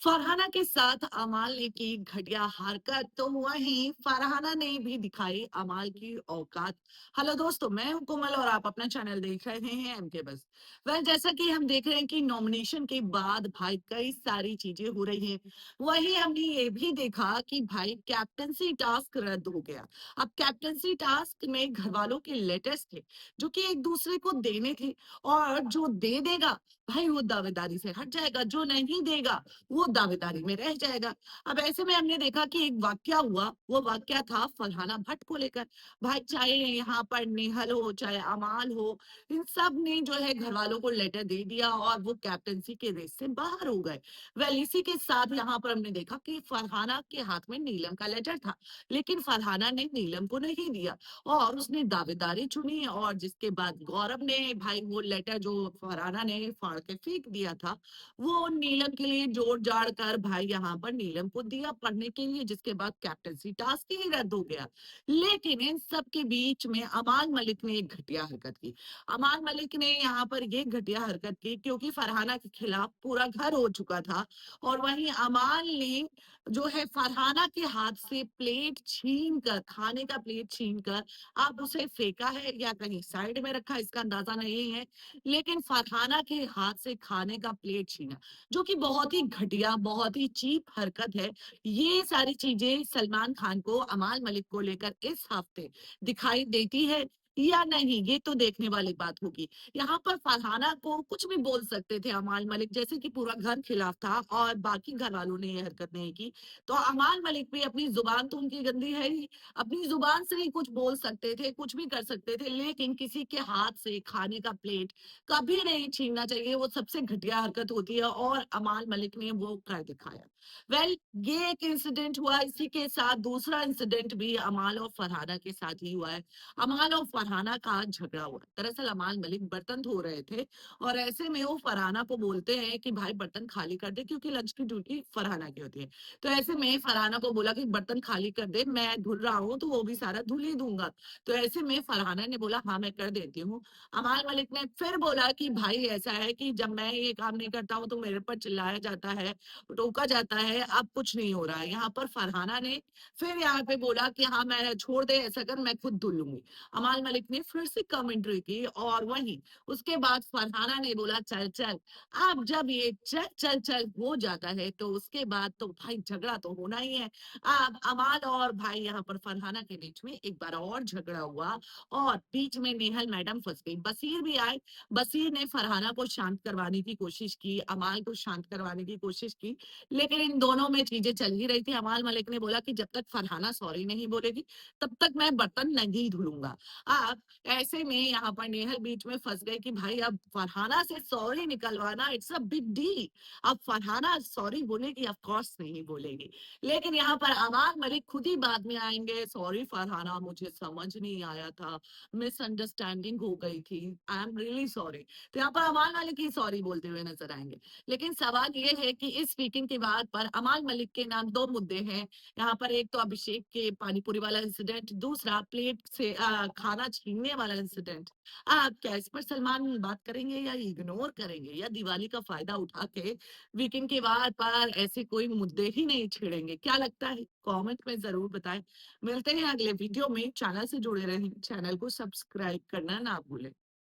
फरहाना के साथ अमाल ने की घटिया हरकत तो वहीं फरहाना ने भी दिखाई अमाल की औकात। हेलो दोस्तों, मैं हूं कोमल और आप अपना चैनल देख रहे हैं एमके बस। वह जैसा कि हम देख रहे हैं कि नॉमिनेशन के बाद भाई कई सारी चीजें हो रही हैं। वहीं हमने ये भी देखा कि भाई कैप्टनसी टास्क रद्द हो गया। अब कैप्टनसी टास्क में घर वालों के लेटर्स थे जो कि एक दूसरे को देने थे, और जो दे देगा भाई वो दावेदारी से हट जाएगा, जो नहीं देगा वो दावेदारी में रह जाएगा। अब ऐसे में हमने देखा कि एक वाकया हुआ, वो वाकया था फरहाना भट्ट को लेकर। भाई चाहे यहाँ पर नेहल हो चाहे अमाल हो, इन सब ने जो है घर वालों को लेटर दे दिया और वो कैप्टनसी के रेस से बाहर हो गए। वेल इसी के साथ यहाँ पर हमने देखा कि फरहाना के हाथ में नीलम का लेटर था, लेकिन फरहाना ने नीलम को नहीं दिया और उसने दावेदारी चुनी, और जिसके बाद गौरव ने भाई वो लेटर जो फरहाना ने फाड़ के फेंक दिया था, वो नीलम के लिए जोड़-जाड़ कर भाई यहाँ पर नीलम को दिया पढ़ने के लिए, जिसके बाद कैप्टेंसी टास्क ही रद्द हो गया। लेकिन इन सब के बीच में अमान मलिक ने एक घटिया हरकत की। अमान मलिक ने यहाँ पर ये घटिया हरकत की क्योंकि फरहाना के खिलाफ पूरा घर हो चुका था, और वहीं अमान ने जो है फरहाना के हाथ से प्लेट छीन कर, खाने का प्लेट छीन कर अब उसे फेंका है या कहीं साइड में रखा, इसका अंदाजा नहीं है। लेकिन फरहाना के हाथ से खाने का प्लेट छीना, जो कि बहुत ही घटिया, बहुत ही चीप हरकत है। ये सारी चीज़ें सलमान खान को अमाल मलिक को लेकर इस हफ्ते दिखाई देती है या नहीं, ये तो देखने वाली बात होगी। यहाँ पर फरहाना को कुछ भी बोल सकते थे अमाल मलिक, जैसे कि पूरा घर खिलाफ था और बाकी घर वालों ने ये हरकत नहीं की। तो अमाल मलिक भी अपनी ज़ुबान तो उनकी गंदी है ही, अपनी ज़ुबान से ही कुछ बोल सकते थे, कुछ भी कर सकते थे, लेकिन किसी के हाथ से खाने का प्लेट कभी नहीं छीनना चाहिए, वो सबसे घटिया हरकत होती है और अमाल मलिक ने वो कर दिखाया। वेल ये एक इंसिडेंट हुआ, इसी के साथ दूसरा इंसिडेंट भी अमाल और फरहाना के साथ ही हुआ है। अमाल और फरहाना का झगड़ा हुआ। दरअसल अमाल मलिक बर्तन धो रहे थे और ऐसे में वो फरहाना को बोलते हैं कि भाई बर्तन खाली कर दे, क्योंकि लंच की ड्यूटी फरहाना की होती है। तो ऐसे में फरहाना को बोला कि बर्तन खाली कर दे, मैं धुल रहा हूँ तो वो भी सारा धुल ही दूंगा। तो ऐसे में फरहाना ने बोला हाँ मैं कर देती हूँ। अमाल मलिक ने फिर बोला कि भाई ऐसा है कि जब मैं ये काम नहीं करता हूँ तो मेरे पर चिल्लाया जाता है, टोका जाता है, अब कुछ नहीं हो रहा है। यहाँ पर फरहाना ने फिर यहाँ पे बोला कि हाँ मैं छोड़ दे, ऐसा कर मैं खुद धुल लूंगी। अमाल मलिक ने फिर से कमेंट्री की और वहीं उसके बाद फरहाना ने बोला चल चल। अब जब ये चल चल चल हो जाता है तो उसके बाद तो भाई झगड़ा तो होना ही है। अब अमाल और भाई यहाँ पर फरहाना के बीच में एक बार और झगड़ा हुआ और बीच में नेहल मैडम फंस गई। बसीर भी आए, बसीर ने फरहाना को शांत करवाने की कोशिश की, अमाल को शांत करवाने की कोशिश की, लेकिन इन दोनों में चीजें चल ही रही थी। अमाल मलिक ने बोला कि जब तक फरहाना सॉरी नहीं बोलेगी तब तक मैं बर्तन नहीं धुलूंगा। अब ऐसे में यहाँ पर नेहल बीच में फंस गई कि भाई अब फरहाना से सॉरी निकलवाना इट्स अ बिग डील। अब फरहाना सॉरी बोलेगी, ऑफ कोर्स नहीं बोलेगी, लेकिन यहाँ पर अमाल मलिक खुद ही बाद में आएंगे, सॉरी फरहाना मुझे समझ नहीं आया था, मिसअंडरस्टैंडिंग हो गई थी, आई एम रियली सॉरी। तो यहाँ पर अमाल मलिक ही सॉरी बोलते हुए नजर आएंगे। लेकिन सवाल ये है कि इस वीकेंड के बाद पर अमाल मलिक के नाम दो मुद्दे हैं। यहाँ पर एक तो अभिषेक के पानीपुरी वाला इंसिडेंट, दूसरा प्लेट से खाना छीनने वाला इंसिडेंट। आप क्या इस पर सलमान बात करेंगे या इग्नोर करेंगे, या दिवाली का फायदा उठा के वीकेंड के बाद पर ऐसे कोई मुद्दे ही नहीं छेड़ेंगे? क्या लगता है कमेंट में जरूर बताएं। मिलते हैं अगले वीडियो में, चैनल से जुड़े रहें, चैनल को सब्सक्राइब करना ना भूलें।